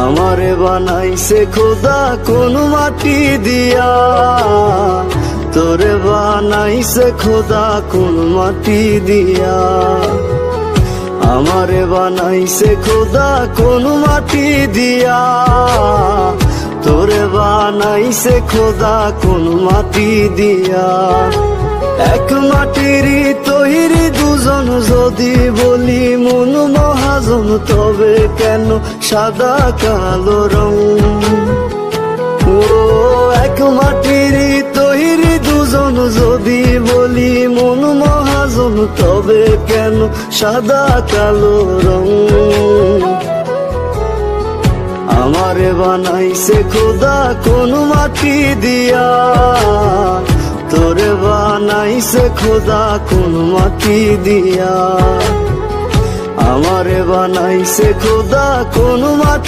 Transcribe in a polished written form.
আমারে বানাইছে খোদা কোন মাটি দিয়া, তোরে বানাইছে খোদা কোন মাটি দিয়া। আমারে বানাইছে খোদা কোন মাটি দিয়া, তোরে বানাইছে খোদা কোন মাটি দিয়া। এক মাটিরই তৈরি দুজন যদি বলি মন মহাজন, তবে কেন সাদা কালো রং? ও এক মাটিরই তৈরি দুজন যদি বলি মন মহাজন, তবে কেন সাদা কালো রং? আমারে বানাইছে খোদা কোন মাটি দিয়া, তোরে বানাইছে খোদা কোন মাটি দিয়া। আমারে বানাইছে খোদা কোন মাটি